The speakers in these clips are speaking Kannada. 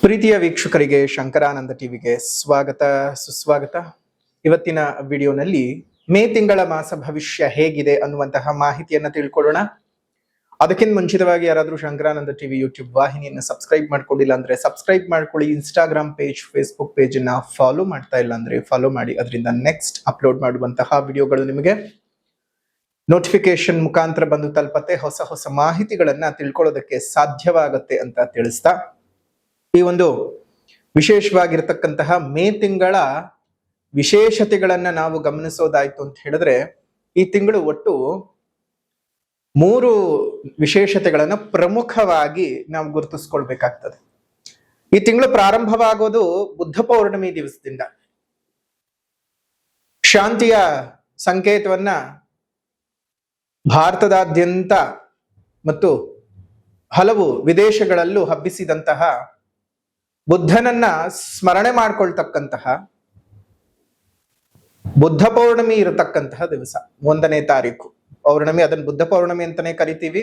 ಪ್ರೀತಿಯ ವೀಕ್ಷಕರಿಗೆ ಶಂಕರಾನಂದ ಟಿವಿಗೆ ಸ್ವಾಗತ ಸುಸ್ವಾಗತ. ಇವತ್ತಿನ ವಿಡಿಯೋನಲ್ಲಿ ಮೇ ತಿಂಗಳ ಮಾಸ ಭವಿಷ್ಯ ಹೇಗಿದೆ ಅನ್ನುವಂತಹ ಮಾಹಿತಿಯನ್ನ ತಿಳ್ಕೊಳ್ಳೋಣ. ಅದಕ್ಕಿಂತ ಮುಂಚಿತವಾಗಿ ಯಾರಾದರೂ ಶಂಕರಾನಂದ ಟಿವಿ ಯೂಟ್ಯೂಬ್ ವಾಹಿನಿಯನ್ನು ಸಬ್ಸ್ಕ್ರೈಬ್ ಮಾಡ್ಕೊಂಡಿಲ್ಲ ಅಂದ್ರೆ ಸಬ್ಸ್ಕ್ರೈಬ್ ಮಾಡ್ಕೊಳ್ಳಿ. ಇನ್ಸ್ಟಾಗ್ರಾಮ್ ಪೇಜ್, ಫೇಸ್ಬುಕ್ ಪೇಜ್ ಅನ್ನ ಫಾಲೋ ಮಾಡ್ತಾ ಇಲ್ಲ ಅಂದ್ರೆ ಫಾಲೋ ಮಾಡಿ. ಅದರಿಂದ ನೆಕ್ಸ್ಟ್ ಅಪ್ಲೋಡ್ ಮಾಡುವಂತಹ ವಿಡಿಯೋಗಳು ನಿಮಗೆ ನೋಟಿಫಿಕೇಶನ್ ಮುಖಾಂತರ ಬಂದು ತಲುಪತ್ತೆ. ಹೊಸ ಹೊಸ ಮಾಹಿತಿಗಳನ್ನ ತಿಳ್ಕೊಳ್ಳೋದಕ್ಕೆ ಸಾಧ್ಯವಾಗುತ್ತೆ ಅಂತ ತಿಳಿಸ್ತಾ, ಈ ಒಂದು ವಿಶೇಷವಾಗಿರ್ತಕ್ಕಂತಹ ಮೇ ತಿಂಗಳ ವಿಶೇಷತೆಗಳನ್ನ ನಾವು ಗಮನಿಸೋದಾಯ್ತು ಅಂತ ಹೇಳಿದ್ರೆ, ಈ ತಿಂಗಳು ಒಟ್ಟು 3 ವಿಶೇಷತೆಗಳನ್ನ ಪ್ರಮುಖವಾಗಿ ನಾವು ಗುರುತಿಸ್ಕೊಳ್ಬೇಕಾಗ್ತದೆ. ಈ ತಿಂಗಳು ಪ್ರಾರಂಭವಾಗೋದು ಬುದ್ಧ ಪೌರ್ಣಮಿ ದಿವಸದಿಂದ. ಶಾಂತಿಯ ಸಂಕೇತವನ್ನ ಭಾರತದಾದ್ಯಂತ ಮತ್ತು ಹಲವು ವಿದೇಶಗಳಲ್ಲೂ ಹಬ್ಬಿಸಿದಂತಹ ಬುದ್ಧನನ್ನ ಸ್ಮರಣೆ ಮಾಡ್ಕೊಳ್ತಕ್ಕಂತಹ ಬುದ್ಧ ಪೌರ್ಣಮಿ ಇರತಕ್ಕಂತಹ ದಿವಸ 1ನೇ ತಾರೀಕು ಪೌರ್ಣಮಿ. ಅದನ್ನು ಬುದ್ಧ ಪೌರ್ಣಮಿ ಅಂತಾನೆ ಕರಿತೀವಿ.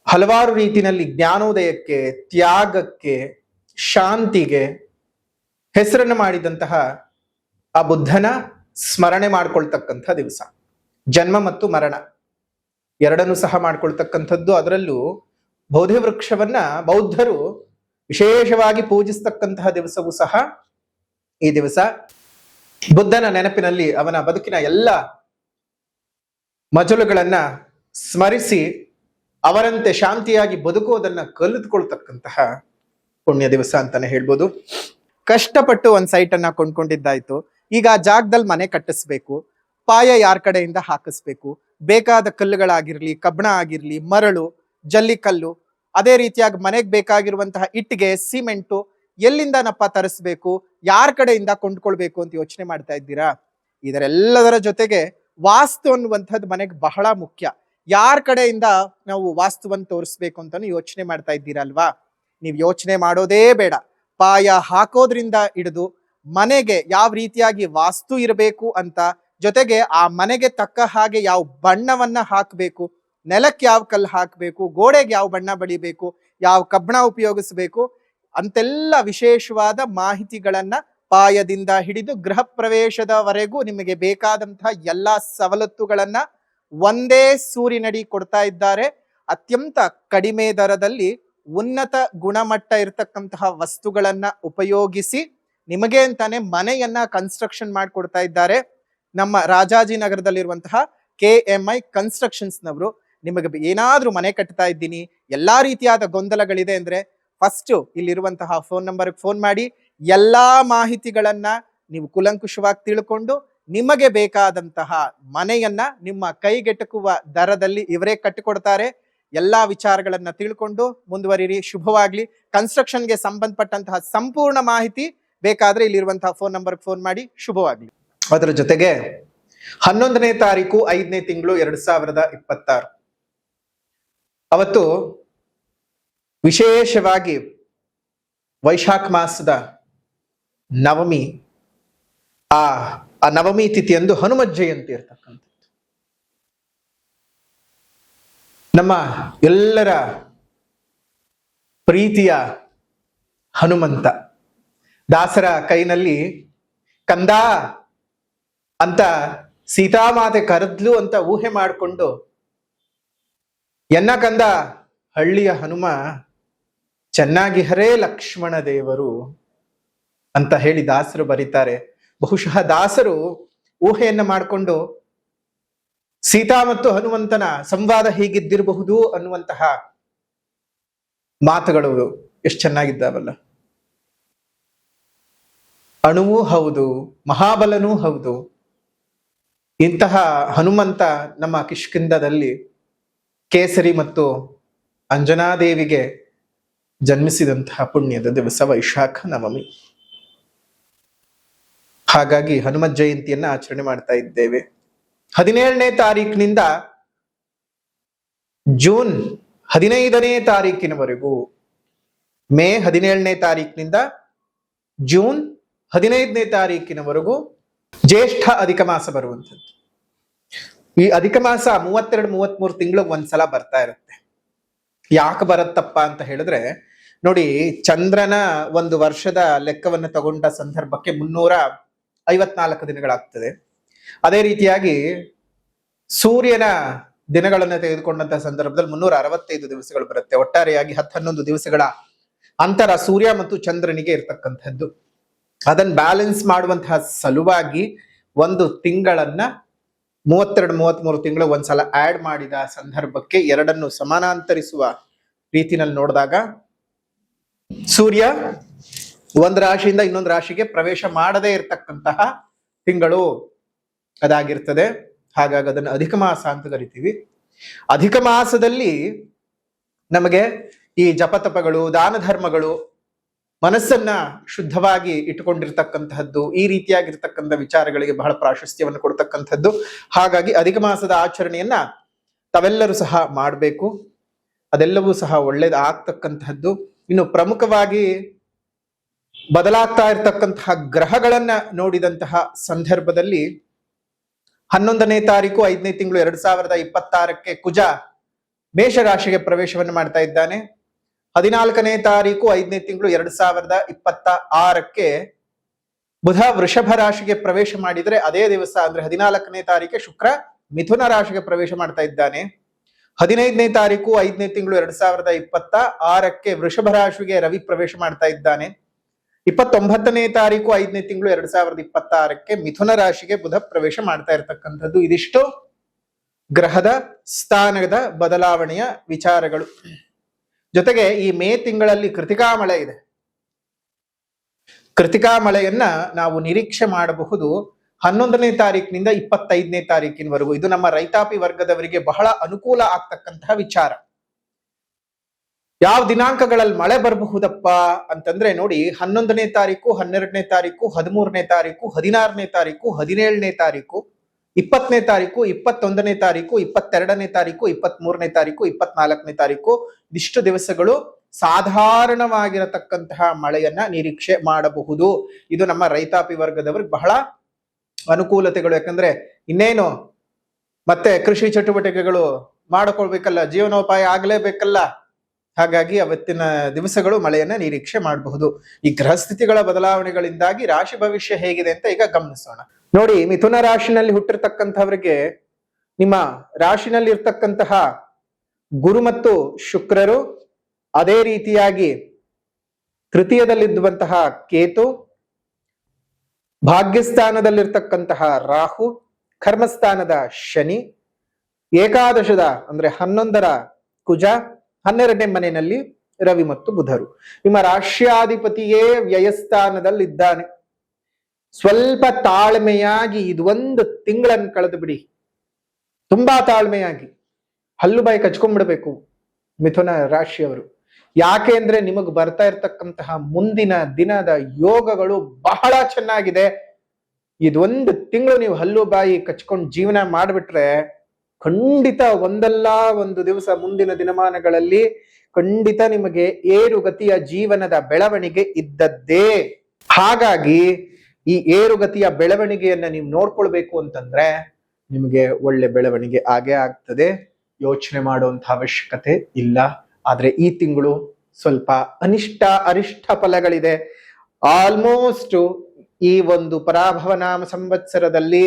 ಹಲವಾರು ರೀತಿಯಲ್ಲಿ ಜ್ಞಾನೋದಯಕ್ಕೆ, ತ್ಯಾಗಕ್ಕೆ, ಶಾಂತಿಗೆ ಹೆಸರನ್ನು ಮಾಡಿದಂತಹ ಆ ಬುದ್ಧನ ಸ್ಮರಣೆ ಮಾಡ್ಕೊಳ್ತಕ್ಕಂಥ ದಿವಸ. ಜನ್ಮ ಮತ್ತು ಮರಣ ಎರಡನ್ನೂ ಸಹ ಮಾಡ್ಕೊಳ್ತಕ್ಕಂಥದ್ದು. ಅದರಲ್ಲೂ ಬೋಧಿ ವೃಕ್ಷವನ್ನ ಬೌದ್ಧರು ವಿಶೇಷವಾಗಿ ಪೂಜಿಸ್ತಕ್ಕಂತಹ ದಿವಸವೂ ಸಹ ಈ ದಿವಸ. ಬುದ್ಧನ ನೆನಪಿನಲ್ಲಿ ಅವನ ಬದುಕಿನ ಎಲ್ಲ ಮಜಲುಗಳನ್ನ ಸ್ಮರಿಸಿ ಅವರಂತೆ ಶಾಂತಿಯಾಗಿ ಬದುಕುವುದನ್ನ ಕಲಿತುಕೊಳ್ತಕ್ಕಂತಹ ಪುಣ್ಯ ದಿವಸ ಅಂತಾನೆ ಹೇಳ್ಬೋದು. ಕಷ್ಟಪಟ್ಟು ಒಂದ್ ಸೈಟ್ ಅನ್ನ ಕೊಂಡ್ಕೊಂಡಿದ್ದಾಯ್ತು, ಈಗ ಆ ಜಾಗದಲ್ಲಿ ಮನೆ ಕಟ್ಟಿಸ್ಬೇಕು, ಪಾಯ ಯಾರ ಕಡೆಯಿಂದ ಹಾಕಿಸ್ಬೇಕು, ಬೇಕಾದ ಕಲ್ಲುಗಳಾಗಿರ್ಲಿ, ಕಬ್ಬಣ ಆಗಿರ್ಲಿ, ಮರಳು, ಜಲ್ಲಿಕಲ್ಲು, ಅದೇ ರೀತಿಯಾಗಿ ಮನೆಗೆ ಬೇಕಾಗಿರುವಂತಹ ಇಟ್ಟಿಗೆ, ಸಿಮೆಂಟು ಎಲ್ಲಿಂದನಪ್ಪ ತರಿಸ್ಬೇಕು, ಯಾರ ಕಡೆಯಿಂದ ಕೊಂಡ್ಕೊಳ್ಬೇಕು ಅಂತ ಯೋಚನೆ ಮಾಡ್ತಾ ಇದ್ದೀರಾ? ಇದರೆಲ್ಲದರ ಜೊತೆಗೆ ವಾಸ್ತು ಅನ್ನುವಂಥದ್ದು ಮನೆಗೆ ಬಹಳ ಮುಖ್ಯ. ಯಾರ ಕಡೆಯಿಂದ ನಾವು ವಾಸ್ತುವನ್ನು ತೋರಿಸ್ಬೇಕು ಅಂತಾನು ಯೋಚನೆ ಮಾಡ್ತಾ ಇದ್ದೀರಲ್ವಾ? ನೀವು ಯೋಚನೆ ಮಾಡೋದೇ ಬೇಡ. ಪಾಯ ಹಾಕೋದ್ರಿಂದ ಹಿಡಿದು ಮನೆಗೆ ಯಾವ ರೀತಿಯಾಗಿ ವಾಸ್ತು ಇರಬೇಕು ಅಂತ, ಜೊತೆಗೆ ಆ ಮನೆಗೆ ತಕ್ಕ ಹಾಗೆ ಯಾವ ಬಣ್ಣವನ್ನ ಹಾಕಬೇಕು, ನೆಲಕ್ಕೆ ಯಾವ ಕಲ್ಲು ಹಾಕಬೇಕು, ಗೋಡೆಗೆ ಯಾವ ಬಣ್ಣ ಬಳಿಬೇಕು, ಯಾವ ಕಬ್ಬಣ ಉಪಯೋಗಿಸಬೇಕು ಅಂತೆಲ್ಲ ವಿಶೇಷವಾದ ಮಾಹಿತಿಗಳನ್ನ ಪಾಯದಿಂದ ಹಿಡಿದು ಗೃಹ ಪ್ರವೇಶದವರೆಗೂ ನಿಮಗೆ ಬೇಕಾದಂತಹ ಎಲ್ಲಾ ಸವಲತ್ತುಗಳನ್ನ ಒಂದೇ ಸೂರಿನಡಿ ಕೊಡ್ತಾ ಇದ್ದಾರೆ. ಅತ್ಯಂತ ಕಡಿಮೆ ದರದಲ್ಲಿ ಉನ್ನತ ಗುಣಮಟ್ಟ ಇರತಕ್ಕಂತಹ ವಸ್ತುಗಳನ್ನ ಉಪಯೋಗಿಸಿ ನಿಮಗೆ ಅಂತಾನೆ ಮನೆಯನ್ನ ಕನ್ಸ್ಟ್ರಕ್ಷನ್ ಮಾಡಿಕೊಡ್ತಾ ಇದ್ದಾರೆ. ನಮ್ಮ ರಾಜಾಜಿನಗರದಲ್ಲಿರುವಂತಹ KMI ಕನ್ಸ್ಟ್ರಕ್ಷನ್ಸ್ ನವರು ನಿಮಗೆ ಏನಾದ್ರೂ ಮನೆ ಕಟ್ತಾ ಇದ್ದೀನಿ, ಎಲ್ಲಾ ರೀತಿಯಾದ ಗೊಂದಲಗಳಿದೆ ಅಂದ್ರೆ ಫಸ್ಟ್ ಇಲ್ಲಿರುವಂತಹ ಫೋನ್ ನಂಬರ್ಗೆ ಫೋನ್ ಮಾಡಿ ಎಲ್ಲಾ ಮಾಹಿತಿಗಳನ್ನ ನೀವು ಕುಲಂಕುಷವಾಗಿ ತಿಳ್ಕೊಂಡು ನಿಮಗೆ ಬೇಕಾದಂತಹ ಮನೆಯನ್ನ ನಿಮ್ಮ ಕೈಗೆಟಕುವ ದರದಲ್ಲಿ ಇವರೇ ಕಟ್ಟಿಕೊಡ್ತಾರೆ. ಎಲ್ಲಾ ವಿಚಾರಗಳನ್ನ ತಿಳ್ಕೊಂಡು ಮುಂದುವರಿರಿ. ಶುಭವಾಗ್ಲಿ. ಕನ್ಸ್ಟ್ರಕ್ಷನ್ಗೆ ಸಂಬಂಧಪಟ್ಟಂತಹ ಸಂಪೂರ್ಣ ಮಾಹಿತಿ ಬೇಕಾದ್ರೆ ಇಲ್ಲಿರುವಂತಹ ಫೋನ್ ನಂಬರ್ಗೆ ಫೋನ್ ಮಾಡಿ. ಶುಭವಾಗ್ಲಿ. ಅದರ ಜೊತೆಗೆ 11ನೇ ತಾರೀಕು 5ನೇ ತಿಂಗಳು 2026 ಅವತ್ತು ವಿಶೇಷವಾಗಿ ವೈಶಾಖ ಮಾಸದ ನವಮಿ. ಆ ನವಮಿ ತಿಥಿಯಂದು ಹನುಮತ್ ಜಯಂತಿ ಇರ್ತಕ್ಕಂಥದ್ದು. ನಮ್ಮ ಎಲ್ಲರ ಪ್ರೀತಿಯ ಹನುಮಂತ ದಾಸರ ಕೈನಲ್ಲಿ ಕಂದ ಅಂತ ಸೀತಾಮಾತೆ ಕರೆದ್ಲು ಅಂತ ಊಹೆ ಮಾಡಿಕೊಂಡು, ಎನ್ನ ಕಂದ ಹಳ್ಳಿಯ ಹನುಮ ಚೆನ್ನಾಗಿ ಹರೇ ಲಕ್ಷ್ಮಣ ದೇವರು ಅಂತ ಹೇಳಿ ದಾಸರು ಬರೀತಾರೆ. ಬಹುಶಃ ದಾಸರು ಊಹೆಯನ್ನ ಮಾಡಿಕೊಂಡು ಸೀತಾ ಮತ್ತು ಹನುಮಂತನ ಸಂವಾದ ಹೀಗಿದ್ದಿರಬಹುದು ಅನ್ನುವಂತಹ ಮಾತುಗಳು ಎಷ್ಟು ಚೆನ್ನಾಗಿದ್ದಾವಲ್ಲ. ಅಣುವೂ ಹೌದು, ಮಹಾಬಲನೂ ಹೌದು. ಇಂತಹ ಹನುಮಂತ ನಮ್ಮ ಕಿಷ್ಕಿಂಧದಲ್ಲಿ ಕೇಸರಿ ಮತ್ತು ಅಂಜನಾದೇವಿಗೆ ಜನ್ಮಿಸಿದಂತಹ ಪುಣ್ಯದ ದಿವಸ ವೈಶಾಖ ನವಮಿ. ಹಾಗಾಗಿ ಹನುಮತ್ ಜಯಂತಿಯನ್ನ ಆಚರಣೆ ಮಾಡ್ತಾ ಇದ್ದೇವೆ. 17ನೇ ತಾರೀಕಿನಿಂದ ಜೂನ್ 15ನೇ ತಾರೀಕಿನವರೆಗೂ, ಮೇ 17ನೇ ತಾರೀಕಿನಿಂದ ಜೂನ್ 15ನೇ ತಾರೀಕಿನವರೆಗೂ ಜ್ಯೇಷ್ಠ ಅಧಿಕ ಮಾಸ ಬರುವಂಥದ್ದು. ಈ ಅಧಿಕ ಮಾಸ 32-33 ತಿಂಗಳಿಗೆ ಒಂದ್ಸಲ ಬರ್ತಾ ಇರುತ್ತೆ. ಯಾಕೆ ಬರುತ್ತಪ್ಪ ಅಂತ ಹೇಳಿದ್ರೆ, ನೋಡಿ, ಚಂದ್ರನ ಒಂದು ವರ್ಷದ ಲೆಕ್ಕವನ್ನು ತಗೊಂಡ ಸಂದರ್ಭಕ್ಕೆ 354 ದಿನಗಳಾಗ್ತದೆ. ಅದೇ ರೀತಿಯಾಗಿ ಸೂರ್ಯನ ದಿನಗಳನ್ನು ತೆಗೆದುಕೊಂಡಂತಹ ಸಂದರ್ಭದಲ್ಲಿ 365 ದಿವಸಗಳು ಬರುತ್ತೆ. ಒಟ್ಟಾರೆಯಾಗಿ 10-11 ದಿವಸಗಳ ಅಂತರ ಸೂರ್ಯ ಮತ್ತು ಚಂದ್ರನಿಗೆ ಇರ್ತಕ್ಕಂಥದ್ದು. ಅದನ್ನ ಬ್ಯಾಲೆನ್ಸ್ ಮಾಡುವಂತಹ ಸಲುವಾಗಿ ಒಂದು ತಿಂಗಳನ್ನ 32-33 ತಿಂಗಳು ಒಂದ್ಸಲ ಆಡ್ ಮಾಡಿದ ಸಂದರ್ಭಕ್ಕೆ ಎರಡನ್ನು ಸಮಾನಾಂತರಿಸುವ ರೀತಿನಲ್ಲಿ ನೋಡಿದಾಗ ಸೂರ್ಯ ಒಂದು ರಾಶಿಯಿಂದ ಇನ್ನೊಂದು ರಾಶಿಗೆ ಪ್ರವೇಶ ಮಾಡದೇ ಇರತಕ್ಕಂತಹ ತಿಂಗಳು ಅದಾಗಿರ್ತದೆ. ಹಾಗಾಗಿ ಅದನ್ನು ಅಧಿಕ ಮಾಸ ಅಂತ ಕರಿತೀವಿ. ಅಧಿಕ ಮಾಸದಲ್ಲಿ ನಮಗೆ ಈ ಜಪತಪಗಳು, ದಾನ ಧರ್ಮಗಳು, ಮನಸ್ಸನ್ನ ಶುದ್ಧವಾಗಿ ಇಟ್ಟುಕೊಂಡಿರ್ತಕ್ಕಂತಹದ್ದು, ಈ ರೀತಿಯಾಗಿರ್ತಕ್ಕಂಥ ವಿಚಾರಗಳಿಗೆ ಬಹಳ ಪ್ರಾಶಸ್ತ್ಯವನ್ನು ಕೊಡ್ತಕ್ಕಂಥದ್ದು. ಹಾಗಾಗಿ ಅಧಿಕ ಮಾಸದ ಆಚರಣೆಯನ್ನ ತಾವೆಲ್ಲರೂ ಸಹ ಮಾಡಬೇಕು. ಅದೆಲ್ಲವೂ ಸಹ ಒಳ್ಳೇದಾಗ್ತಕ್ಕಂತಹದ್ದು. ಇನ್ನು ಪ್ರಮುಖವಾಗಿ ಬದಲಾಗ್ತಾ ಇರತಕ್ಕಂತಹ ಗ್ರಹಗಳನ್ನ ನೋಡಿದಂತಹ ಸಂದರ್ಭದಲ್ಲಿ 11ನೇ ತಾರೀಕು 5ನೇ ತಿಂಗಳು 2026 ಕುಜ ಮೇಷರಾಶಿಗೆ ಪ್ರವೇಶವನ್ನು ಮಾಡ್ತಾ ಇದ್ದಾನೆ. 14ನೇ ತಾರೀಕು 5ನೇ ತಿಂಗಳು 2026 ಬುಧ ವೃಷಭ ರಾಶಿಗೆ ಪ್ರವೇಶ ಮಾಡಿದ್ರೆ ಅದೇ ದಿವಸ ಅಂದ್ರೆ 14ನೇ ತಾರೀಕೆ ಶುಕ್ರ ಮಿಥುನ ರಾಶಿಗೆ ಪ್ರವೇಶ ಮಾಡ್ತಾ ಇದ್ದಾನೆ. 15ನೇ ತಾರೀಕು 5ನೇ ತಿಂಗಳು 2026 ವೃಷಭ ರಾಶಿಗೆ ರವಿ ಪ್ರವೇಶ ಮಾಡ್ತಾ ಇದ್ದಾನೆ. 29ನೇ ತಾರೀಕು 5ನೇ ತಿಂಗಳು 2026 ಮಿಥುನ ರಾಶಿಗೆ ಬುಧ ಪ್ರವೇಶ ಮಾಡ್ತಾ ಇರತಕ್ಕಂಥದ್ದು. ಇದಿಷ್ಟು ಗ್ರಹದ ಸ್ಥಾನದ ಬದಲಾವಣೆಯ ವಿಚಾರಗಳು. ಜೊತೆಗೆ ಈ ಮೇ ತಿಂಗಳಲ್ಲಿ ಕೃತಿಕಾ ಮಳೆ ಇದೆ. ಕೃತಿಕಾ ಮಳೆಯನ್ನ ನಾವು ನಿರೀಕ್ಷೆ ಮಾಡಬಹುದು 11ನೇ ತಾರೀಕಿನಿಂದ 25ನೇ ತಾರೀಕಿನವರೆಗೂ. ಇದು ನಮ್ಮ ರೈತಾಪಿ ವರ್ಗದವರಿಗೆ ಬಹಳ ಅನುಕೂಲ ಆಗ್ತಕ್ಕಂತಹ ವಿಚಾರ. ಯಾವ ದಿನಾಂಕಗಳಲ್ಲಿ ಮಳೆ ಬರಬಹುದಪ್ಪ ಅಂತಂದ್ರೆ ನೋಡಿ, 11ನೇ ತಾರೀಕು, 12ನೇ ತಾರೀಕು, 13ನೇ ತಾರೀಕು, 16ನೇ ತಾರೀಕು, 17ನೇ ತಾರೀಕು, 20ನೇ ತಾರೀಕು, 21ನೇ ತಾರೀಕು, 22ನೇ ತಾರೀಕು, 23ನೇ ತಾರೀಕು, 24ನೇ ತಾರೀಕು, ಇದಿಷ್ಟು ದಿವಸಗಳು ಸಾಧಾರಣವಾಗಿರತಕ್ಕಂತಹ ಮಳೆಯನ್ನ ನಿರೀಕ್ಷೆ ಮಾಡಬಹುದು. ಇದು ನಮ್ಮ ರೈತಾಪಿ ವರ್ಗದವರಿಗೆ ಬಹಳ ಅನುಕೂಲತೆಗಳು. ಯಾಕಂದ್ರೆ ಇನ್ನೇನು ಮತ್ತೆ ಕೃಷಿ ಚಟುವಟಿಕೆಗಳು ಮಾಡಿಕೊಳ್ಬೇಕಲ್ಲ, ಜೀವನೋಪಾಯ ಆಗ್ಲೇಬೇಕಲ್ಲ. ಹಾಗಾಗಿ ಅವತ್ತಿನ ದಿವಸಗಳು ಮಳೆಯನ್ನ ನಿರೀಕ್ಷೆ ಮಾಡಬಹುದು. ಈ ಗ್ರಹಸ್ಥಿತಿಗಳ ಬದಲಾವಣೆಗಳಿಂದಾಗಿ ರಾಶಿ ಭವಿಷ್ಯ ಹೇಗಿದೆ ಅಂತ ಈಗ ಗಮನಿಸೋಣ. ನೋಡಿ, ಮಿಥುನ ರಾಶಿನಲ್ಲಿ ಹುಟ್ಟಿರ್ತಕ್ಕಂಥವರಿಗೆ ನಿಮ್ಮ ರಾಶಿನಲ್ಲಿ ಇರ್ತಕ್ಕಂತಹ ಗುರು ಮತ್ತು ಶುಕ್ರರು, ಅದೇ ರೀತಿಯಾಗಿ ತೃತೀಯದಲ್ಲಿದ್ದಂತಹ ಕೇತು, ಭಾಗ್ಯಸ್ಥಾನದಲ್ಲಿರ್ತಕ್ಕಂತಹ ರಾಹು, ಕರ್ಮಸ್ಥಾನದ ಶನಿ, ಏಕಾದಶದ ಅಂದ್ರೆ 11ರ ಕುಜ, 12ನೇ ಮನೆಯಲ್ಲಿ ರವಿ ಮತ್ತು ಬುಧರು. ನಿಮ್ಮ ರಾಶ್ಯಾಧಿಪತಿಯೇ ವ್ಯಯಸ್ಥಾನದಲ್ಲಿದ್ದಾನೆ. ಸ್ವಲ್ಪ ತಾಳ್ಮೆಯಾಗಿ ಇದೊಂದು ತಿಂಗಳನ್ನು ಕಳೆದು ಬಿಡಿ. ತುಂಬಾ ತಾಳ್ಮೆಯಾಗಿ ಹಲ್ಲು ಬಾಯಿ ಕಚ್ಕೊಂಡ್ಬಿಡ್ಬೇಕು ಮಿಥುನ ರಾಶಿಯವರು. ಯಾಕೆ ಅಂದ್ರೆ ನಿಮಗ್ ಬರ್ತಾ ಇರ್ತಕ್ಕಂತಹ ಮುಂದಿನ ದಿನದ ಯೋಗಗಳು ಬಹಳ ಚೆನ್ನಾಗಿದೆ. ಇದೊಂದು ತಿಂಗಳು ನೀವು ಹಲ್ಲು ಬಾಯಿ ಕಚ್ಕೊಂಡು ಜೀವನ ಮಾಡ್ಬಿಟ್ರೆ ಖಂಡಿತ ಒಂದಲ್ಲ ಒಂದು ದಿವಸ ಮುಂದಿನ ದಿನಮಾನಗಳಲ್ಲಿ ಖಂಡಿತ ನಿಮಗೆ ಏರುಗತಿಯ ಜೀವನದ ಬೆಳವಣಿಗೆ ಇದ್ದದ್ದೇ. ಹಾಗಾಗಿ ಈ ಏರುಗತಿಯ ಬೆಳವಣಿಗೆಯನ್ನ ನೀವು ನೋಡ್ಕೊಳ್ಬೇಕು ಅಂತಂದ್ರೆ ನಿಮಗೆ ಒಳ್ಳೆ ಬೆಳವಣಿಗೆ ಆಗೇ ಆಗ್ತದೆ. ಯೋಚನೆ ಮಾಡುವಂತಹ ಅವಶ್ಯಕತೆ ಇಲ್ಲ. ಆದ್ರೆ ಈ ತಿಂಗಳು ಸ್ವಲ್ಪ ಅರಿಷ್ಟ ಫಲಗಳಿದೆ. ಆಲ್ಮೋಸ್ಟ್ ಈ ಒಂದು ಪರಾಭವ ನಾಮ ಸಂವತ್ಸರದಲ್ಲಿ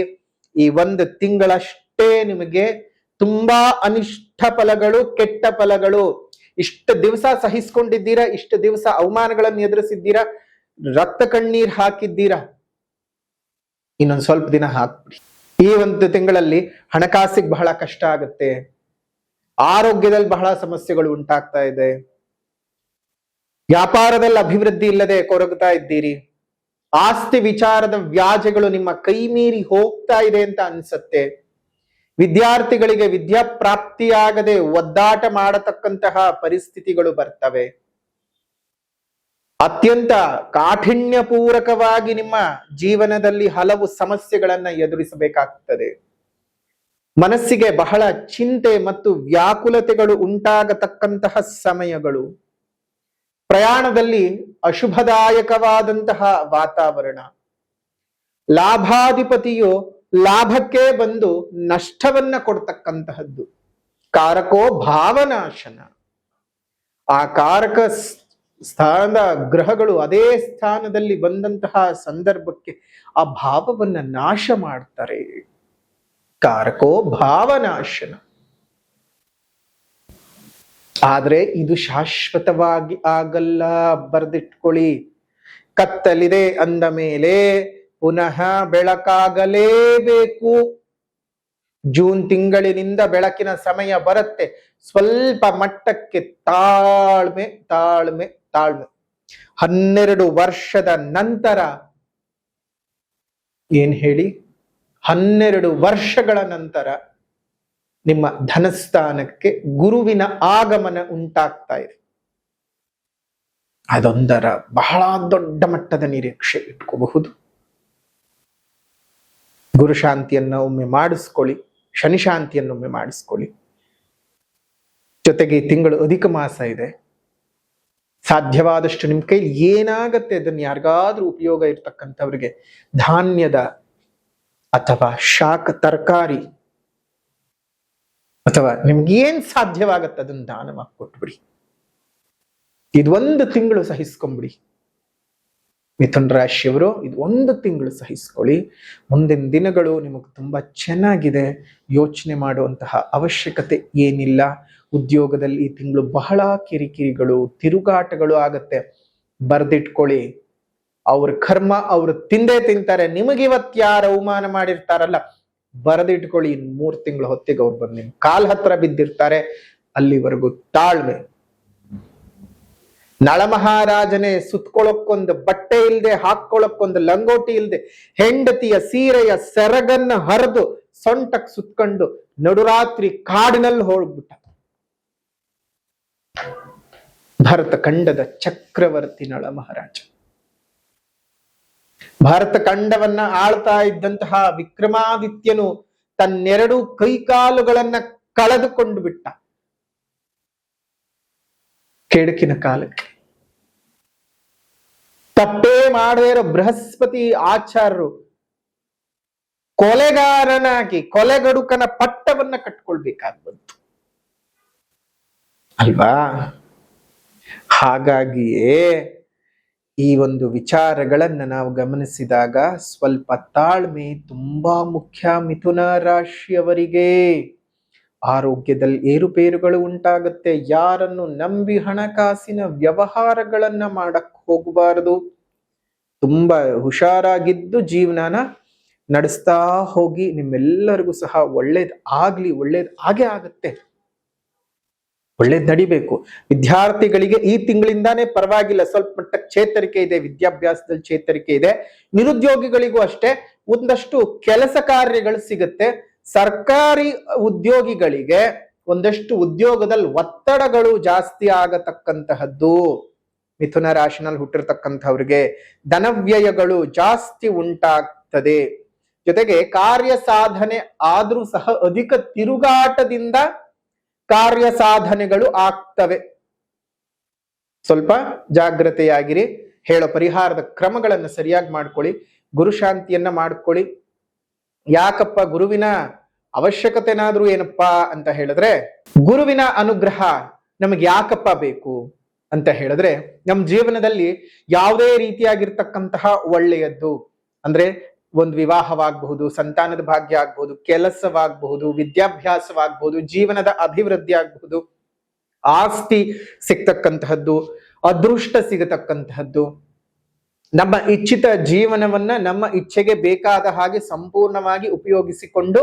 ಈ ಒಂದು ತಿಂಗಳಷ್ಟೇ ನಿಮಗೆ ತುಂಬಾ ಅನಿಷ್ಟ ಫಲಗಳು, ಕೆಟ್ಟ ಫಲಗಳು. ಇಷ್ಟು ದಿವಸ ಸಹಿಸ್ಕೊಂಡಿದ್ದೀರಾ, ಇಷ್ಟು ದಿವಸ ಅವಮಾನಗಳನ್ನು ಎದುರಿಸಿದ್ದೀರಾ, ರಕ್ತ ಕಣ್ಣೀರ್ ಹಾಕಿದ್ದೀರಾ, ಇನ್ನೊಂದು ಸ್ವಲ್ಪ ದಿನ ಹಾಕ್ಬಿಡಿ. ಈ ಒಂದು ತಿಂಗಳಲ್ಲಿ ಹಣಕಾಸಿಗೆ ಬಹಳ ಕಷ್ಟ ಆಗುತ್ತೆ. ಆರೋಗ್ಯದಲ್ಲಿ ಬಹಳ ಸಮಸ್ಯೆಗಳು ಉಂಟಾಗ್ತಾ ಇದೆ. ವ್ಯಾಪಾರದಲ್ಲಿ ಅಭಿವೃದ್ಧಿ ಇಲ್ಲದೆ ಕೊರಗ್ತಾ ಇದ್ದೀರಿ. ಆಸ್ತಿ ವಿಚಾರದ ವ್ಯಾಜ್ಯಗಳು ನಿಮ್ಮ ಕೈ ಮೀರಿ ಹೋಗ್ತಾ ಇದೆ ಅಂತ ಅನ್ಸುತ್ತೆ. ವಿದ್ಯಾರ್ಥಿಗಳಿಗೆ ವಿದ್ಯಾಪ್ರಾಪ್ತಿಯಾಗದೆ ಒದ್ದಾಟ ಮಾಡತಕ್ಕಂತಹ ಪರಿಸ್ಥಿತಿಗಳು ಬರ್ತವೆ. ಅತ್ಯಂತ ಕಾಠಿಣ್ಯಪೂರ್ವಕವಾಗಿ ನಿಮ್ಮ ಜೀವನದಲ್ಲಿ ಹಲವು ಸಮಸ್ಯೆಗಳನ್ನ ಎದುರಿಸಬೇಕಾಗ್ತದೆ. ಮನಸ್ಸಿಗೆ ಬಹಳ ಚಿಂತೆ ಮತ್ತು ವ್ಯಾಕುಲತೆಗಳು ಉಂಟಾಗತಕ್ಕಂತಹ ಸಮಯಗಳು. ಪ್ರಯಾಣದಲ್ಲಿ ಅಶುಭದಾಯಕವಾದಂತಹ ವಾತಾವರಣ. ಲಾಭಾಧಿಪತಿಯು ಲಾಭಕ್ಕೆ ಬಂದು ನಷ್ಟವನ್ನ ಕೊಡ್ತಕ್ಕಂತಹದ್ದು. ಕಾರಕೋ ಭಾವನಾಶನ. ಆ ಕಾರಕ ಸ್ಥಾನದ ಗ್ರಹಗಳು ಅದೇ ಸ್ಥಾನದಲ್ಲಿ ಬಂದಂತಹ ಸಂದರ್ಭಕ್ಕೆ ಆ ಭಾವವನ್ನ ನಾಶ ಮಾಡ್ತಾರೆ. ಕಾರಕೋ ಭಾವನಾಶನ. ಆದ್ರೆ ಇದು ಶಾಶ್ವತವಾಗಿ ಆಗಲ್ಲ, ಬರೆದಿಟ್ಕೊಳ್ಳಿ. ಕತ್ತಲಿದೆ ಅಂದ ಮೇಲೆ ಪುನಃ ಬೆಳಕಾಗಲೇಬೇಕು. ಜೂನ್ ತಿಂಗಳಿನಿಂದ ಬೆಳಕಿನ ಸಮಯ ಬರುತ್ತೆ. ಸ್ವಲ್ಪ ಮಟ್ಟಕ್ಕೆ ತಾಳ್ಮೆ ತಾಳ್ಮೆ ತಾಳ್ಮೆ. 12 ವರ್ಷದ ನಂತರ ಏನ್ ಹೇಳಿ, 12 ವರ್ಷಗಳ ನಂತರ ನಿಮ್ಮ ಧನಸ್ಥಾನಕ್ಕೆ ಗುರುವಿನ ಆಗಮನ ಉಂಟಾಗ್ತಾ ಇದೆ. ಅದೊಂದರ ಬಹಳ ದೊಡ್ಡ ಮಟ್ಟದ ನಿರೀಕ್ಷೆ ಇಟ್ಕೋಬಹುದು. ಗುರು ಶಾಂತಿಯನ್ನ ಒಮ್ಮೆ ಮಾಡಿಸ್ಕೊಳ್ಳಿ, ಶನಿ ಶಾಂತಿಯನ್ನೊಮ್ಮೆ ಮಾಡಿಸ್ಕೊಳ್ಳಿ. ಜೊತೆಗೆ ಈ ತಿಂಗಳು ಅಧಿಕ ಮಾಸ ಇದೆ. ಸಾಧ್ಯವಾದಷ್ಟು ನಿಮ್ ಕೈಲಿ ಏನಾಗತ್ತೆ ಅದನ್ನ ಯಾರಿಗಾದ್ರೂ ಉಪಯೋಗ ಇರ್ತಕ್ಕಂಥವ್ರಿಗೆ ಧಾನ್ಯದ ಅಥವಾ ಶಾಖ ತರಕಾರಿ ಅಥವಾ ನಿಮ್ಗೆ ಏನ್ ಸಾಧ್ಯವಾಗತ್ತೆ ಅದನ್ನ ದಾನವಾಗಿ ಕೊಟ್ಬಿಡಿ. ಇದೊಂದು ತಿಂಗಳು ಸಹಿಸ್ಕೊಂಬಿಡಿ. ಮಿಥುನ ರಾಶಿಯವರು ಇದು 1 ತಿಂಗಳು ಸಹಿಸ್ಕೊಳ್ಳಿ. ಮುಂದಿನ ದಿನಗಳು ನಿಮಗೆ ತುಂಬಾ ಚೆನ್ನಾಗಿದೆ. ಯೋಚನೆ ಮಾಡುವಂತಹ ಅವಶ್ಯಕತೆ ಏನಿಲ್ಲ. ಉದ್ಯೋಗದಲ್ಲಿ ಈ ತಿಂಗಳು ಬಹಳ ಕಿರಿಕಿರಿಗಳು, ತಿರುಗಾಟಗಳು ಆಗತ್ತೆ. ಬರ್ದಿಟ್ಕೊಳ್ಳಿ, ಅವ್ರ ಕರ್ಮ ಅವ್ರು ತಿಂದೇ ತಿಂತಾರೆ. ನಿಮಗೆ ಇವತ್ತು ಯಾರು ಅವಮಾನ ಮಾಡಿರ್ತಾರಲ್ಲ, ಬರೆದಿಟ್ಕೊಳ್ಳಿ. 3 ತಿಂಗಳ ಹೊತ್ತಿಗೆ ಅವ್ರು ಬಂದು ನಿಮ್ ಕಾಲ್ ಹತ್ರ ಬಿದ್ದಿರ್ತಾರೆ. ಅಲ್ಲಿವರೆಗೂ ತಾಳ್ಮೆ. ನಳಮಹಾರಾಜನೇ ಸುತ್ಕೊಳ್ಳೋಕ್ಕೊಂದು ಬಟ್ಟೆ ಇಲ್ದೆ, ಹಾಕೊಳ್ಳೋಕ್ಕೊಂದು ಲಂಗೋಟಿ ಇಲ್ದೆ, ಹೆಂಡತಿಯ ಸೀರೆಯ ಸೆರಗನ್ನ ಹರಿದು ಸೊಂಟಕ್ ಸುತ್ಕೊಂಡು ನಡುರಾತ್ರಿ ಕಾಡಿನಲ್ಲಿ ಹೋಗ್ಬಿಟ್ಟ. ಭಾರತ ಖಂಡದ ಚಕ್ರವರ್ತಿ ನಳ ಮಹಾರಾಜ. ಭಾರತ ಖಂಡವನ್ನ ಆಳ್ತಾ ಇದ್ದಂತಹ ವಿಕ್ರಮಾದಿತ್ಯನು ತನ್ನೆರಡು ಕೈಕಾಲುಗಳನ್ನ ಕಳೆದುಕೊಂಡು ಬಿಟ್ಟ ಕೆಡುಕಿನ ಕಾಲಕ್ಕೆ. ತಪ್ಪೇ ಮಾಡದೇ ಇರೋ ಬೃಹಸ್ಪತಿ ಆಚಾರ್ಯರು ಕೊಲೆಗಾರನಾಗಿ ಕೊಲೆಗಡುಕನ ಪಟ್ಟವನ್ನ ಕಟ್ಕೊಳ್ಬೇಕಾಗಿ ಬಂತು ಅಲ್ವಾ? ಹಾಗಾಗಿಯೇ ಈ ಒಂದು ವಿಚಾರಗಳನ್ನ ನಾವು ಗಮನಿಸಿದಾಗ ಸ್ವಲ್ಪ ತಾಳ್ಮೆ ತುಂಬಾ ಮುಖ್ಯ. ಮಿಥುನ ರಾಶಿಯವರಿಗೆ ಆರೋಗ್ಯದಲ್ಲಿ ಏರುಪೇರುಗಳು ಉಂಟಾಗುತ್ತೆ. ಯಾರನ್ನು ನಂಬಿ ಹಣಕಾಸಿನ ವ್ಯವಹಾರಗಳನ್ನ ಮಾಡಕ್ ಹೋಗಬಾರದು. ತುಂಬಾ ಹುಷಾರಾಗಿದ್ದು ಜೀವನನ ನಡೆಸ್ತಾ ಹೋಗಿ. ನಿಮ್ಮೆಲ್ಲರಿಗೂ ಸಹ ಒಳ್ಳೇದ್ ಆಗೇ ಆಗತ್ತೆ. ಒಳ್ಳೇದ್ ನಡಿಬೇಕು. ವಿದ್ಯಾರ್ಥಿಗಳಿಗೆ ಈ ತಿಂಗಳಿಂದಾನೇ ಪರವಾಗಿಲ್ಲ, ಸ್ವಲ್ಪ ಮಟ್ಟಕ್ಕೆ ಚೇತರಿಕೆ ಇದೆ, ವಿದ್ಯಾಭ್ಯಾಸದಲ್ಲಿ ಚೇತರಿಕೆ ಇದೆ. ನಿರುದ್ಯೋಗಿಗಳಿಗೂ ಅಷ್ಟೇ ಒಂದಷ್ಟು ಕೆಲಸ ಕಾರ್ಯಗಳು ಸಿಗುತ್ತೆ. ಸರ್ಕಾರಿ ಉದ್ಯೋಗಿಗಳಿಗೆ ಒಂದಷ್ಟು ಉದ್ಯೋಗದಲ್ಲಿ ಒತ್ತಡಗಳು ಜಾಸ್ತಿ ಆಗತಕ್ಕಂತಹದ್ದು. ಮಿಥುನ ರಾಶಿನಲ್ಲಿ ಹುಟ್ಟಿರ್ತಕ್ಕಂಥವ್ರಿಗೆ ಧನವ್ಯಯಗಳು ಜಾಸ್ತಿ ಉಂಟಾಗ್ತದೆ. ಜೊತೆಗೆ ಕಾರ್ಯ ಸಾಧನೆ ಆದ್ರೂ ಸಹ ಅಧಿಕ ತಿರುಗಾಟದಿಂದ ಕಾರ್ಯ ಸಾಧನೆಗಳು ಆಗ್ತವೆ. ಸ್ವಲ್ಪ ಜಾಗ್ರತೆಯಾಗಿರಿ. ಹೇಳೋ ಪರಿಹಾರದ ಕ್ರಮಗಳನ್ನು ಸರಿಯಾಗಿ ಮಾಡ್ಕೊಳ್ಳಿ. ಗುರು ಶಾಂತಿಯನ್ನ ಮಾಡ್ಕೊಳ್ಳಿ. ಯಾಕಪ್ಪ ಗುರುವಿನ ಅವಶ್ಯಕತೆನಾದ್ರೂ ಏನಪ್ಪಾ ಅಂತ ಹೇಳಿದ್ರೆ, ಗುರುವಿನ ಅನುಗ್ರಹ ನಮಗೆ ಯಾಕಪ್ಪ ಬೇಕು ಅಂತ ಹೇಳಿದ್ರೆ, ನಮ್ಮ ಜೀವನದಲ್ಲಿ ಯಾವುದೇ ರೀತಿಯಾಗಿರ್ತಕ್ಕಂತಹ ಒಳ್ಳೆಯದ್ದು ಅಂದ್ರೆ ಒಂದು ವಿವಾಹವಾಗಬಹುದು, ಸಂತಾನದ ಭಾಗ್ಯ ಆಗ್ಬಹುದು, ಕೆಲಸವಾಗಬಹುದು, ವಿದ್ಯಾಭ್ಯಾಸವಾಗಬಹುದು, ಜೀವನದ ಅಭಿವೃದ್ಧಿ ಆಗಬಹುದು, ಆಸ್ತಿ ಸಿಗ್ತಕ್ಕಂತಹದ್ದು, ಅದೃಷ್ಟ ಸಿಗತಕ್ಕಂತಹದ್ದು, ನಮ್ಮ ಇಚ್ಛಿತ ಜೀವನವನ್ನ ನಮ್ಮ ಇಚ್ಛೆಗೆ ಬೇಕಾದ ಹಾಗೆ ಸಂಪೂರ್ಣವಾಗಿ ಉಪಯೋಗಿಸಿಕೊಂಡು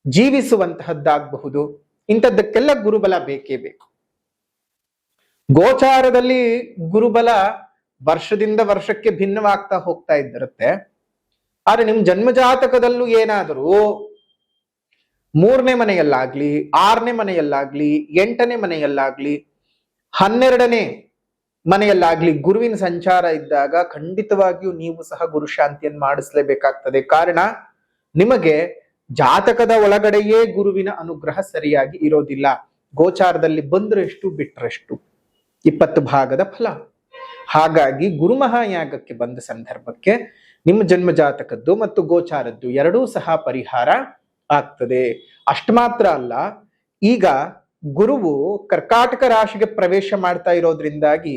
ಜೀವಿಸುವಂತಹದ್ದಾಗಬಹುದು. ಇಂಥದ್ದಕ್ಕೆಲ್ಲ ಗುರುಬಲ ಬೇಕೇ ಬೇಕು. ಗೋಚಾರದಲ್ಲಿ ಗುರುಬಲ ವರ್ಷದಿಂದ ವರ್ಷಕ್ಕೆ ಭಿನ್ನವಾಗ್ತಾ ಹೋಗ್ತಾ ಇದ್ದಿರುತ್ತೆ. ಆದ್ರೆ ನಿಮ್ ಜನ್ಮಜಾತಕದಲ್ಲೂ ಏನಾದರೂ 3ನೇ ಮನೆಯಲ್ಲಾಗ್ಲಿ, 6ನೇ ಮನೆಯಲ್ಲಾಗ್ಲಿ, 8ನೇ ಮನೆಯಲ್ಲಾಗ್ಲಿ, 12ನೇ ಮನೆಯಲ್ಲಾಗ್ಲಿ ಗುರುವಿನ ಸಂಚಾರ ಇದ್ದಾಗ ಖಂಡಿತವಾಗಿಯೂ ನೀವು ಸಹ ಗುರು ಶಾಂತಿಯನ್ನು ಮಾಡಿಸ್ಲೇಬೇಕಾಗ್ತದೆ. ಕಾರಣ ನಿಮಗೆ ಜಾತಕದ ಒಳಗಡೆಯೇ ಗುರುವಿನ ಅನುಗ್ರಹ ಸರಿಯಾಗಿ ಇರೋದಿಲ್ಲ. ಗೋಚಾರದಲ್ಲಿ ಬಂದ್ರೆಷ್ಟು ಬಿಟ್ರೆಷ್ಟು 20 ಭಾಗದ ಫಲ. ಹಾಗಾಗಿ ಗುರು ಮಹಾಯಾಗಕ್ಕೆ ಬಂದ ಸಂದರ್ಭಕ್ಕೆ ನಿಮ್ಮ ಜನ್ಮ ಜಾತಕದ್ದು ಮತ್ತು ಗೋಚಾರದ್ದು ಎರಡೂ ಸಹ ಪರಿಹಾರ ಆಗ್ತದೆ. ಅಷ್ಟು ಮಾತ್ರ ಅಲ್ಲ, ಈಗ ಗುರುವು ಕರ್ಕಾಟಕ ರಾಶಿಗೆ ಪ್ರವೇಶ ಮಾಡ್ತಾ ಇರೋದ್ರಿಂದಾಗಿ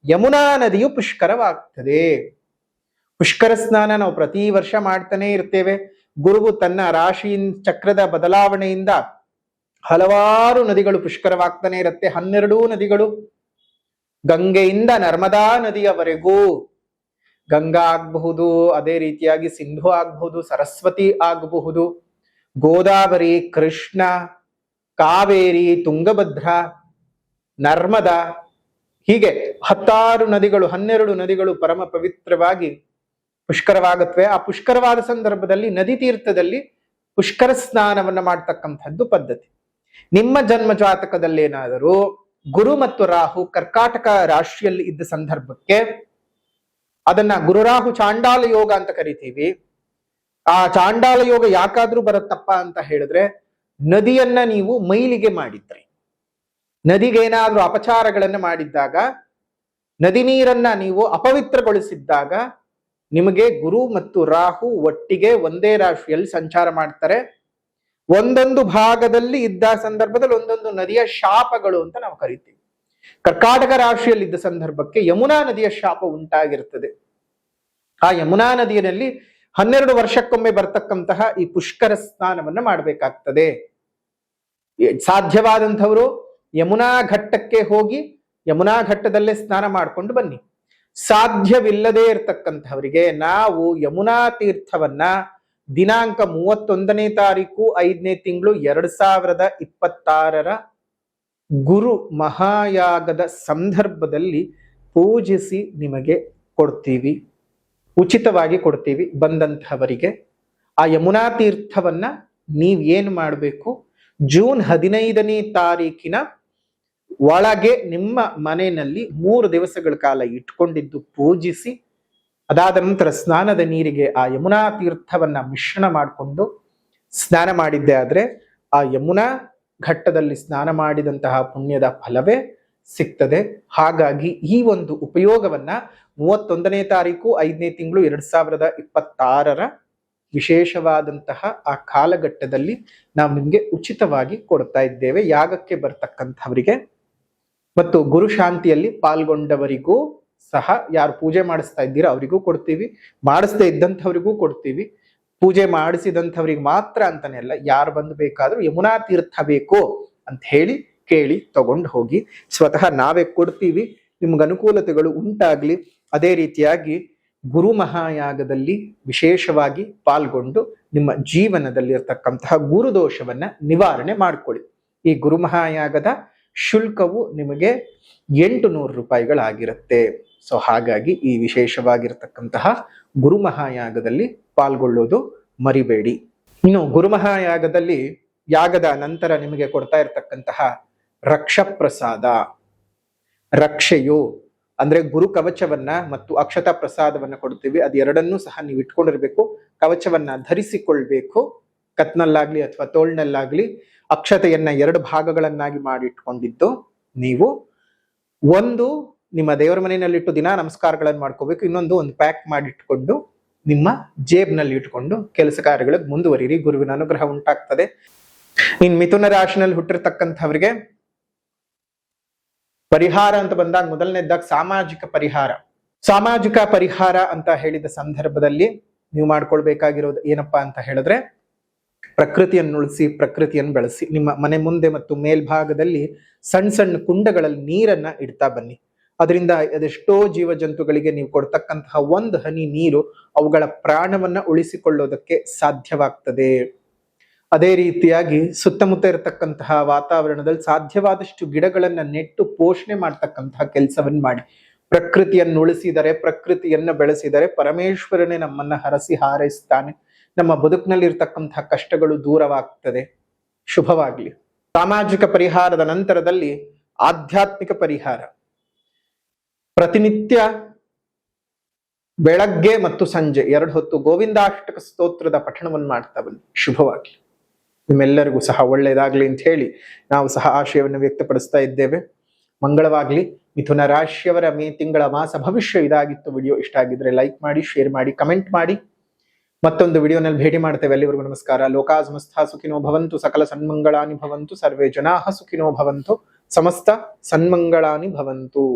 ಯಮುನಾ ನದಿಯು ಪುಷ್ಕರವಾಗ್ತದೆ. ಪುಷ್ಕರ ಸ್ನಾನ ನಾವು ಪ್ರತಿ ವರ್ಷ ಮಾಡ್ತಾನೆ ಇರ್ತೇವೆ. ಗುರುವು ತನ್ನ ರಾಶಿ ಚಕ್ರದ ಬದಲಾವಣೆಯಿಂದ ಹಲವಾರು ನದಿಗಳು ಪುಷ್ಕರವಾಗ್ತಾನೆ ಇರುತ್ತೆ. 12 ನದಿಗಳು, ಗಂಗೆಯಿಂದ ನರ್ಮದಾ ನದಿಯವರೆಗೂ. ಗಂಗಾ ಆಗಬಹುದು, ಅದೇ ರೀತಿಯಾಗಿ ಸಿಂಧು ಆಗಬಹುದು, ಸರಸ್ವತಿ ಆಗಬಹುದು, ಗೋದಾವರಿ, ಕೃಷ್ಣ, ಕಾವೇರಿ, ತುಂಗಭದ್ರ, ನರ್ಮದಾ, ಹೀಗೆ 16 ನದಿಗಳು, 12 ನದಿಗಳು ಪರಮ ಪವಿತ್ರವಾಗಿ ಪುಷ್ಕರವಾಗುತ್ತವೆ. ಆ ಪುಷ್ಕರವಾದ ಸಂದರ್ಭದಲ್ಲಿ ನದಿ ತೀರ್ಥದಲ್ಲಿ ಪುಷ್ಕರ ಸ್ನಾನವನ್ನ ಮಾಡ್ತಕ್ಕಂಥದ್ದು ಪದ್ಧತಿ. ನಿಮ್ಮ ಜನ್ಮ ಜಾತಕದಲ್ಲಿ ಏನಾದರೂ ಗುರು ಮತ್ತು ರಾಹು ಕರ್ಕಾಟಕ ರಾಶಿಯಲ್ಲಿ ಇದ್ದ ಸಂದರ್ಭಕ್ಕೆ ಅದನ್ನ ಗುರುರಾಹು ಚಾಂಡಾಲ ಯೋಗ ಅಂತ ಕರಿತೀವಿ. ಆ ಚಾಂಡಾಲ ಯೋಗ ಯಾಕಾದ್ರೂ ಬರುತ್ತಪ್ಪ ಅಂತ ಹೇಳಿದ್ರೆ, ನದಿಯನ್ನ ನೀವು ಮೈಲಿಗೆ ಮಾಡಿದ್ರಿ, ನದಿಗೆ ಏನಾದ್ರೂ ಅಪಚಾರಗಳನ್ನ ಮಾಡಿದ್ದಾಗ, ನದಿ ನೀರನ್ನ ನೀವು ಅಪವಿತ್ರಗೊಳಿಸಿದ್ದಾಗ ನಿಮಗೆ ಗುರು ಮತ್ತು ರಾಹು ಒಟ್ಟಿಗೆ ಒಂದೇ ರಾಶಿಯಲ್ಲಿ ಸಂಚಾರ ಮಾಡ್ತಾರೆ. ಒಂದೊಂದು ಭಾಗದಲ್ಲಿ ಇದ್ದ ಸಂದರ್ಭದಲ್ಲಿ ಒಂದೊಂದು ನದಿಯ ಶಾಪಗಳು ಅಂತ ನಾವು ಕರಿತೀವಿ. ಕರ್ಕಾಟಕ ರಾಶಿಯಲ್ಲಿ ಇದ್ದ ಸಂದರ್ಭಕ್ಕೆ ಯಮುನಾ ನದಿಯ ಶಾಪ ಉಂಟಾಗಿರ್ತದೆ. ಆ ಯಮುನಾ ನದಿಯಲ್ಲಿ 12 ವರ್ಷಕ್ಕೊಮ್ಮೆ ಬರ್ತಕ್ಕಂತಹ ಈ ಪುಷ್ಕರ ಸ್ನಾನವನ್ನ ಮಾಡಬೇಕಾಗ್ತದೆ. ಸಾಧ್ಯವಾದಂಥವರು ಯಮುನಾ ಘಟ್ಟಕ್ಕೆ ಹೋಗಿ ಯಮುನಾ ಘಟ್ಟದಲ್ಲೇ ಸ್ನಾನ ಮಾಡ್ಕೊಂಡು ಬನ್ನಿ. ಸಾಧ್ಯವಿಲ್ಲದೆ ಇರತಕ್ಕಂಥವರಿಗೆ ನಾವು ಯಮುನಾ ತೀರ್ಥವನ್ನ ದಿನಾಂಕ 31ನೇ ತಾರೀಕು 5ನೇ ತಿಂಗಳು 2026 ಗುರು ಮಹಾಯಾಗದ ಸಂದರ್ಭದಲ್ಲಿ ಪೂಜಿಸಿ ನಿಮಗೆ ಕೊಡ್ತೀವಿ, ಉಚಿತವಾಗಿ ಕೊಡ್ತೀವಿ. ಬಂದಂಥವರಿಗೆ ಆ ಯಮುನಾ ತೀರ್ಥವನ್ನ ನೀವೇನ್ ಮಾಡಬೇಕು, ಜೂನ್ 15ನೇ ತಾರೀಕಿನ ಒಳಗೆ ನಿಮ್ಮ ಮನೆಯಲ್ಲಿ 3 ದಿವಸಗಳ ಕಾಲ ಇಟ್ಕೊಂಡಿದ್ದು ಪೂಜಿಸಿ, ಅದಾದ ನಂತರ ಸ್ನಾನದ ನೀರಿಗೆ ಆ ಯಮುನಾ ತೀರ್ಥವನ್ನ ಮಿಶ್ರಣ ಮಾಡಿಕೊಂಡು ಸ್ನಾನ ಮಾಡಿದ್ದೆ ಆದ್ರೆ ಆ ಯಮುನಾ ಘಟ್ಟದಲ್ಲಿ ಸ್ನಾನ ಮಾಡಿದಂತಹ ಪುಣ್ಯದ ಫಲವೇ ಸಿಗ್ತದೆ. ಹಾಗಾಗಿ ಈ ಒಂದು ಉಪಯೋಗವನ್ನ 31ನೇ ತಾರೀಕು 5ನೇ ತಿಂಗಳು 2026 ವಿಶೇಷವಾದಂತಹ ಆ ಕಾಲಘಟ್ಟದಲ್ಲಿ ನಾವು ನಿಮ್ಗೆ ಉಚಿತವಾಗಿ ಕೊಡ್ತಾ ಇದ್ದೇವೆ. ಯಾಗಕ್ಕೆ ಬರ್ತಕ್ಕಂಥವರಿಗೆ ಮತ್ತು ಗುರು ಶಾಂತಿಯಲ್ಲಿ ಪಾಲ್ಗೊಂಡವರಿಗೂ ಸಹ, ಯಾರು ಪೂಜೆ ಮಾಡಿಸ್ತಾ ಇದ್ದೀರಾ ಅವರಿಗೂ ಕೊಡ್ತೀವಿ, ಮಾಡಿಸದೇ ಇದ್ದಂಥವರಿಗೂ ಕೊಡ್ತೀವಿ. ಪೂಜೆ ಮಾಡಿಸಿದಂಥವ್ರಿಗೆ ಮಾತ್ರ ಅಂತಾನೆ ಅಲ್ಲ, ಯಾರು ಬಂದು ಬೇಕಾದ್ರೂ ಯಮುನಾ ತೀರ್ಥ ಬೇಕು ಅಂತ ಹೇಳಿ ಕೇಳಿ ತಗೊಂಡು ಹೋಗಿ. ಸ್ವತಃ ನಾವೇ ಕೊಡ್ತೀವಿ, ನಿಮ್ಗೆ ಅನುಕೂಲತೆಗಳು ಉಂಟಾಗ್ಲಿ. ಅದೇ ರೀತಿಯಾಗಿ ಗುರು ಮಹಾಯಾಗದಲ್ಲಿ ವಿಶೇಷವಾಗಿ ಪಾಲ್ಗೊಂಡು ನಿಮ್ಮ ಜೀವನದಲ್ಲಿರ್ತಕ್ಕಂತಹ ಗುರುದೋಷವನ್ನ ನಿವಾರಣೆ ಮಾಡ್ಕೊಳ್ಳಿ. ಈ ಗುರು ಮಹಾಯಾಗದ ಶುಲ್ಕವು ನಿಮಗೆ 800 ರೂಪಾಯಿಗಳಾಗಿರುತ್ತೆ. ಸೊ ಹಾಗಾಗಿ ಈ ವಿಶೇಷವಾಗಿರ್ತಕ್ಕಂತಹ ಗುರು ಮಹಾಯಾಗದಲ್ಲಿ ಪಾಲ್ಗೊಳ್ಳೋದು ಮರಿಬೇಡಿ. ಇನ್ನು ಗುರು ಮಹಾಯಾಗದಲ್ಲಿ ಯಾಗದ ನಂತರ ನಿಮಗೆ ಕೊಡ್ತಾ ಇರತಕ್ಕಂತಹ ರಕ್ಷ ಪ್ರಸಾದ, ರಕ್ಷೆಯು ಅಂದ್ರೆ ಗುರು ಕವಚವನ್ನ ಮತ್ತು ಅಕ್ಷತಾ ಪ್ರಸಾದವನ್ನ ಕೊಡ್ತೀವಿ. ಅದು ಎರಡನ್ನೂ ಸಹ ನೀವು ಇಟ್ಕೊಂಡಿರ್ಬೇಕು. ಕವಚವನ್ನ ಧರಿಸಿಕೊಳ್ಬೇಕು, ಕತ್ನಲ್ಲಾಗ್ಲಿ ಅಥವಾ ತೋಳ್ನಲ್ಲಾಗ್ಲಿ. ಅಕ್ಷತೆಯನ್ನ 2 ಭಾಗಗಳನ್ನಾಗಿ ಮಾಡಿ ಇಟ್ಕೊಂಡಿದ್ದು ನೀವು ಒಂದು ನಿಮ್ಮ ದೇವರ ಮನೆಯಲ್ಲಿಟ್ಟು ದಿನ ನಮಸ್ಕಾರಗಳನ್ನು ಮಾಡ್ಕೋಬೇಕು. ಇನ್ನೊಂದು ಪ್ಯಾಕ್ ಮಾಡಿ ಇಟ್ಕೊಂಡು ನಿಮ್ಮ ಜೇಬ್ನಲ್ಲಿ ಇಟ್ಕೊಂಡು ಕೆಲಸ ಕಾರ್ಯಗಳಿಗೆ ಮುಂದುವರಿರಿ. ಗುರುವಿನ ಅನುಗ್ರಹ ಉಂಟಾಗ್ತದೆ. ಇನ್ ಮಿಥುನ ರಾಶಿನಲ್ಲಿ ಹುಟ್ಟಿರ್ತಕ್ಕಂಥವ್ರಿಗೆ ಪರಿಹಾರ ಅಂತ ಬಂದಾಗ ಮೊದಲನೇದಾಗ ಸಾಮಾಜಿಕ ಪರಿಹಾರ ಅಂತ ಹೇಳಿದ ಸಂದರ್ಭದಲ್ಲಿ ನೀವು ಮಾಡ್ಕೊಳ್ಬೇಕಾಗಿರೋದು ಏನಪ್ಪಾ ಅಂತ ಹೇಳಿದ್ರೆ, ಪ್ರಕೃತಿಯನ್ನು ಉಳಿಸಿ, ಪ್ರಕೃತಿಯನ್ನು ಬೆಳೆಸಿ. ನಿಮ್ಮ ಮನೆ ಮುಂದೆ ಮತ್ತು ಮೇಲ್ಭಾಗದಲ್ಲಿ ಸಣ್ಣ ಸಣ್ಣ ಕುಂಡಗಳಲ್ಲಿ ನೀರನ್ನ ಇಡ್ತಾ ಬನ್ನಿ. ಅದರಿಂದ ಅದೆಷ್ಟೋ ಜೀವ ಜಂತುಗಳಿಗೆ ನೀವು ಕೊಡ್ತಕ್ಕಂತಹ 1 ಹನಿ ನೀರು ಅವುಗಳ ಪ್ರಾಣವನ್ನ ಉಳಿಸಿಕೊಳ್ಳೋದಕ್ಕೆ ಸಾಧ್ಯವಾಗ್ತದೆ. ಅದೇ ರೀತಿಯಾಗಿ ಸುತ್ತಮುತ್ತ ಇರತಕ್ಕಂತಹ ವಾತಾವರಣದಲ್ಲಿ ಸಾಧ್ಯವಾದಷ್ಟು ಗಿಡಗಳನ್ನ ನೆಟ್ಟು ಪೋಷಣೆ ಮಾಡ್ತಕ್ಕಂತಹ ಕೆಲಸವನ್ನ ಮಾಡಿ. ಪ್ರಕೃತಿಯನ್ನು ಉಳಿಸಿದರೆ, ಪ್ರಕೃತಿಯನ್ನ ಬೆಳೆಸಿದರೆ ಪರಮೇಶ್ವರನೇ ನಮ್ಮನ್ನ ಹರಸಿ ಹಾರೈಸ್ತಾನೆ. ನಮ್ಮ ಬದುಕಿನಲ್ಲಿ ಇರ್ತಕ್ಕಂತಹ ಕಷ್ಟಗಳು ದೂರವಾಗ್ತದೆ. ಶುಭವಾಗ್ಲಿ. ಸಾಮಾಜಿಕ ಪರಿಹಾರದ ನಂತರದಲ್ಲಿ ಆಧ್ಯಾತ್ಮಿಕ ಪರಿಹಾರ. ಪ್ರತಿನಿತ್ಯ ಬೆಳಗ್ಗೆ ಮತ್ತು ಸಂಜೆ 2 ಹೊತ್ತು ಗೋವಿಂದಾಷ್ಟಕ ಸ್ತೋತ್ರದ ಪಠಣವನ್ನು ಮಾಡ್ತಾ ಬನ್ನಿ. ಶುಭವಾಗ್ಲಿ. ನಿಮ್ಮೆಲ್ಲರಿಗೂ ಸಹ ಒಳ್ಳೆಯದಾಗ್ಲಿ ಅಂತ ಹೇಳಿ ನಾವು ಸಹ ಆಶಯವನ್ನು ವ್ಯಕ್ತಪಡಿಸ್ತಾ ಇದ್ದೇವೆ. ಮಂಗಳವಾಗ್ಲಿ. ಮಿಥುನ ರಾಶಿಯವರ ಮೇ ತಿಂಗಳ ಮಾಸ ಭವಿಷ್ಯ ಇದಾಗಿತ್ತು. ವಿಡಿಯೋ ಇಷ್ಟ ಆಗಿದ್ರೆ ಲೈಕ್ ಮಾಡಿ, ಶೇರ್ ಮಾಡಿ, ಕಮೆಂಟ್ ಮಾಡಿ. ಮತ್ತೊಂದು ವಿಡಿಯೋನಲ್ಲಿ ಭೇಟಿ ಮಾಡ್ತೇವೆ. ಅಲ್ಲಿವರೆಗೂ ನಮಸ್ಕಾರ. ಲೋಕಾ ಸಮಸ್ತ ಸುಖಿನೋ ಭವಂತು, ಸಕಲ ಸನ್ಮಂಗಳಾನಿ ಭವಂತು, ಸರ್ವೇ ಜನಾಃ ಸುಖಿನೋ ಭವಂತು, ಸಮಸ್ತ ಸನ್ಮಂಗಳಾನಿ ಭವಂತು.